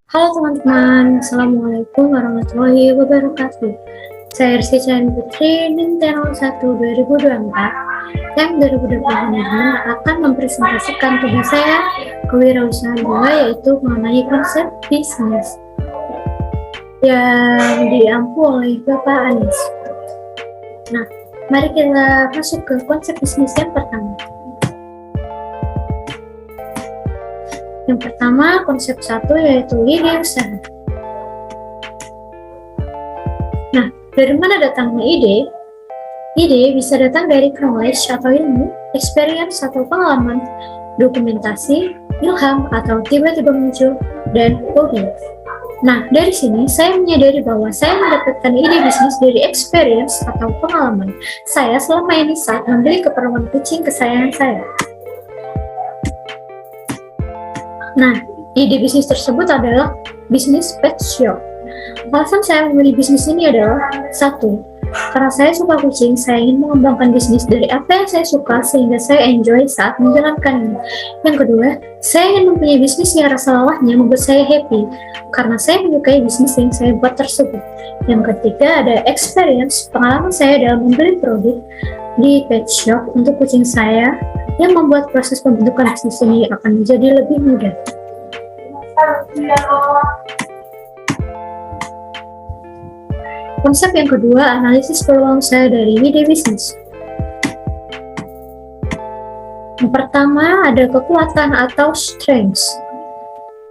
Halo teman-teman, Assalamualaikum warahmatullahi wabarakatuh. Saya Rizky Cahaya Putri, NIM 01 2024, TEM 2025 akan mempresentasikan tugas saya kewirausahaan 2, yaitu mengenai konsep bisnis yang diampu oleh Bapak Anies. Nah, mari kita masuk ke konsep bisnis yang pertama. Yang pertama, konsep 1 yaitu ide usaha. Nah, dari mana datangnya ide? Ide bisa datang dari knowledge atau ilmu, experience atau pengalaman, dokumentasi, ilham atau tiba-tiba muncul, dan hobi. Nah, dari sini saya menyadari bahwa saya mendapatkan ide bisnis dari experience atau pengalaman saya selama ini saat membeli keperluan kucing kesayangan saya. Nah, ide bisnis tersebut adalah bisnis pet shop. Alasan saya memilih bisnis ini adalah 1. Karena saya suka kucing, saya ingin mengembangkan bisnis dari apa yang saya suka sehingga saya enjoy saat menjalankannya. Yang kedua, saya ingin mempunyai bisnis yang rasa lelahnya membuat saya happy karena saya menyukai bisnis yang saya buat tersebut. Yang ketiga, ada experience, pengalaman saya dalam membeli produk di pet shop untuk kucing saya yang membuat proses pembentukan bisnis ini akan menjadi lebih mudah. Konsep yang kedua, analisis peluang saya dari ide bisnis. Yang pertama, ada kekuatan atau strengths.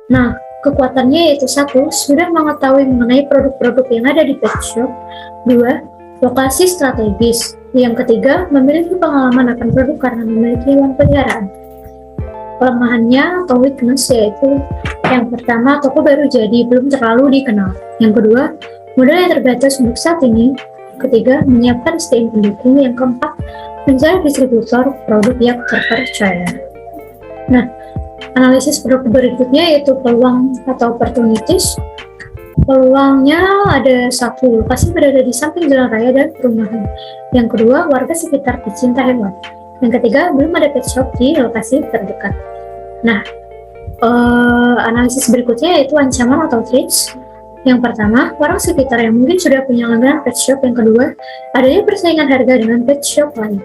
Nah, kekuatannya yaitu 1. Sudah mengetahui mengenai produk-produk yang ada di pet shop. 2. Lokasi strategis. Yang ketiga, memiliki pengalaman akan produk karena memiliki hewan peliharaan. Kelemahannya atau weakness yaitu yang pertama, toko baru jadi belum terlalu dikenal. Yang kedua, modal yang terbatas untuk saat ini. Ketiga, menyiapkan SDM pendukung. Yang keempat, mencari distributor produk yang terpercaya. Nah, analisis produk berikutnya yaitu peluang atau opportunities. Peluangnya ada 1, lokasi berada di samping jalan raya dan perumahan. Yang kedua, warga sekitar pecinta hewan. Yang ketiga, belum ada pet shop di lokasi terdekat. Nah, analisis berikutnya yaitu ancaman atau threats. Yang pertama, orang sekitar yang mungkin sudah punya langganan pet shop. Yang kedua, adanya persaingan harga dengan pet shop lain.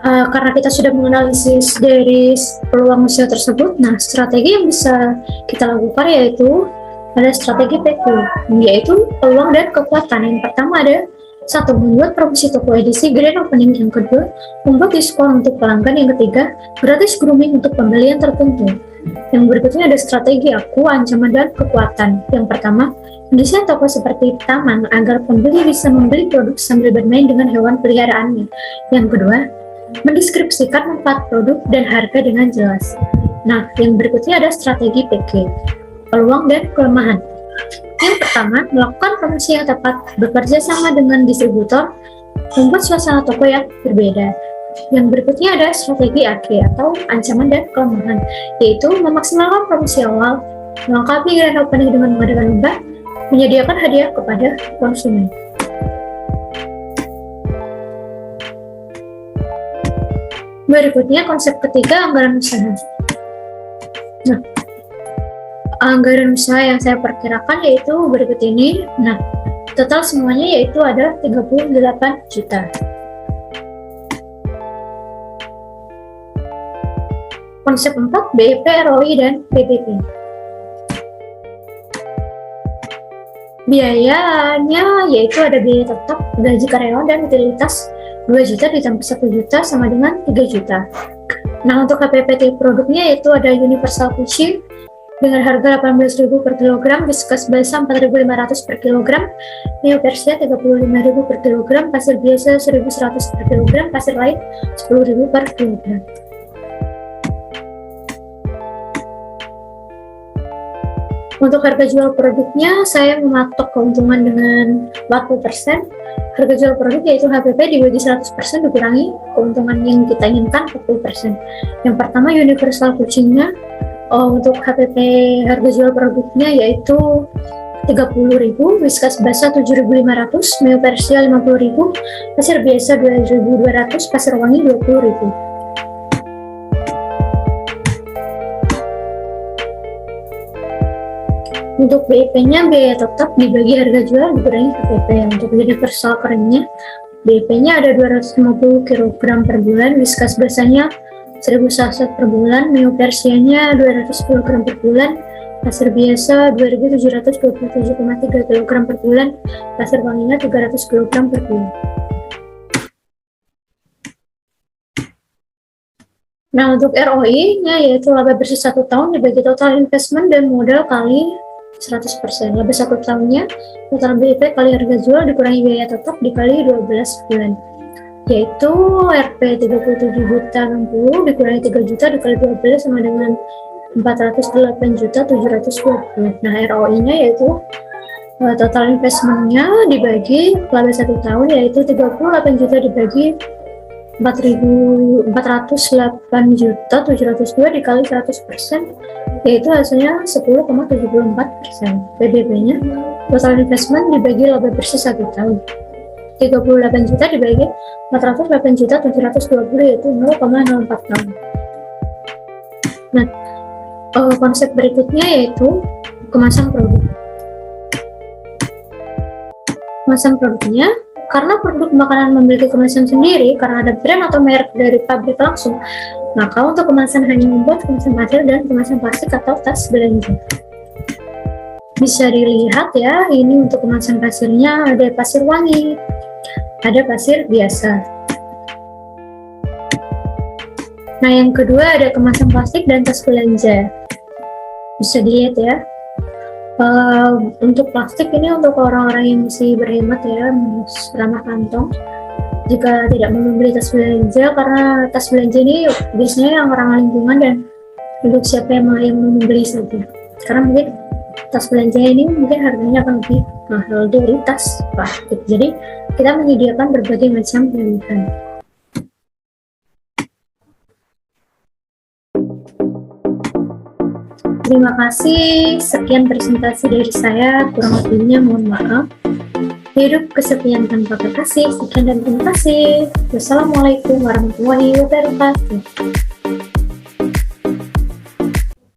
Karena kita sudah menganalisis dari peluang usaha tersebut, nah strategi yang bisa kita lakukan yaitu ada strategi PQ, yaitu peluang dan kekuatan. Yang pertama ada 1. Membuat promosi toko edisi grand opening. Yang kedua, membuat diskon untuk pelanggan. Yang ketiga, gratis grooming untuk pembelian tertentu. Yang berikutnya ada strategi aku, ancaman dan kekuatan. Yang pertama, mendesain toko seperti taman agar pembeli bisa membeli produk sambil bermain dengan hewan peliharaannya. Yang kedua, mendeskripsikan manfaat produk dan harga dengan jelas. Nah, yang berikutnya ada strategi PK, peluang dan kelemahan. Yang pertama, melakukan promosi yang tepat, bekerja sama dengan distributor, membuat suasana toko yang berbeda. Yang berikutnya ada strategi AK atau ancaman dan kelemahan, yaitu memaksimalkan promosi awal, melengkapi grand opening dengan mengadakan lomba, menyediakan hadiah kepada konsumen. Berikutnya konsep ketiga, anggaran usaha. Nah, anggaran usaha yang saya perkirakan yaitu berikut ini. Nah, total semuanya yaitu ada 38 juta. Konsep 4, BIP, ROI, dan PBB. Biayanya yaitu ada biaya tetap, gaji karyawan, dan utilitas 2 juta ditambah 1 juta sama dengan 3 juta. Nah, untuk HPPT produknya yaitu ada universal kucing dengan harga 18.000 per kilogram, Whiskas basah 4.500 per kilogram, Neo Persia 35.000 per kilogram, pasir biasa 1.100 per kilogram, pasir lain 10.000 per kilogram. Untuk harga jual produknya, saya mematok keuntungan dengan 40%. Harga jual produk yaitu HPP dibagi 100% dikurangi keuntungan yang kita inginkan 40%. Yang pertama, universal kucingnya. Untuk HPP harga jual produknya yaitu 30.000, Whiskas basah 7.500, Neo Persia 50.000, pasir biasa 2.200, pasir wangi 20.000. Untuk BIP-nya biaya tetap dibagi harga jual dikurangi KPP. Untuk universal keringnya BIP-nya ada 250 kg per bulan, whiskas basahnya 1000 saset per bulan, menu persianya 210 gram per bulan, pasir biasa 2727,3 kg per bulan, pasir wanginya 300 kg per bulan. Nah, untuk ROI-nya yaitu laba bersih 1 tahun dibagi total investment dan modal kali 100%. Laba 1 tahunnya total BIP kali harga jual dikurangi biaya tetap dikali 12 bulan. Yaitu Rp 37.060 dikurangi 3 juta dikali 12 sama dengan 408.720. Nah, ROI-nya yaitu total investment-nya dibagi laba 1 tahun yaitu 38 juta dibagi 408.702 dikali 100% yaitu hasilnya 10,74%. PDB-nya total investment dibagi laba bersih 1 tahun 38 juta dibagi 408.720 yaitu 0,04 tahun. Nah, konsep berikutnya yaitu kemasan produk. Kemasan produknya, karena produk makanan memiliki kemasan sendiri karena ada brand atau merek dari pabrik langsung, maka untuk kemasan hanya membuat kemasan pasir dan kemasan plastik atau tas belanja. Bisa dilihat ya, ini untuk kemasan pasirnya ada pasir wangi, ada pasir biasa. Nah, yang kedua ada kemasan plastik dan tas belanja. Bisa dilihat ya. Untuk plastik ini untuk orang-orang yang masih berhemat ya, ramah kantong. Jika tidak mau membeli tas belanja, karena tas belanja ini biasanya yang orang lingkungan dan untuk siapa yang mau membeli saja. Karena mungkin tas belanja ini mungkin harganya akan lebih mahal dari tas plastik. Jadi kita menyediakan berbagai macam pilihan. Terima kasih, sekian presentasi dari saya, kurang lebihnya mohon maaf. Hidup kesepian tanpa kekasih, sekian dan terima kasih. Wassalamualaikum warahmatullahi wabarakatuh.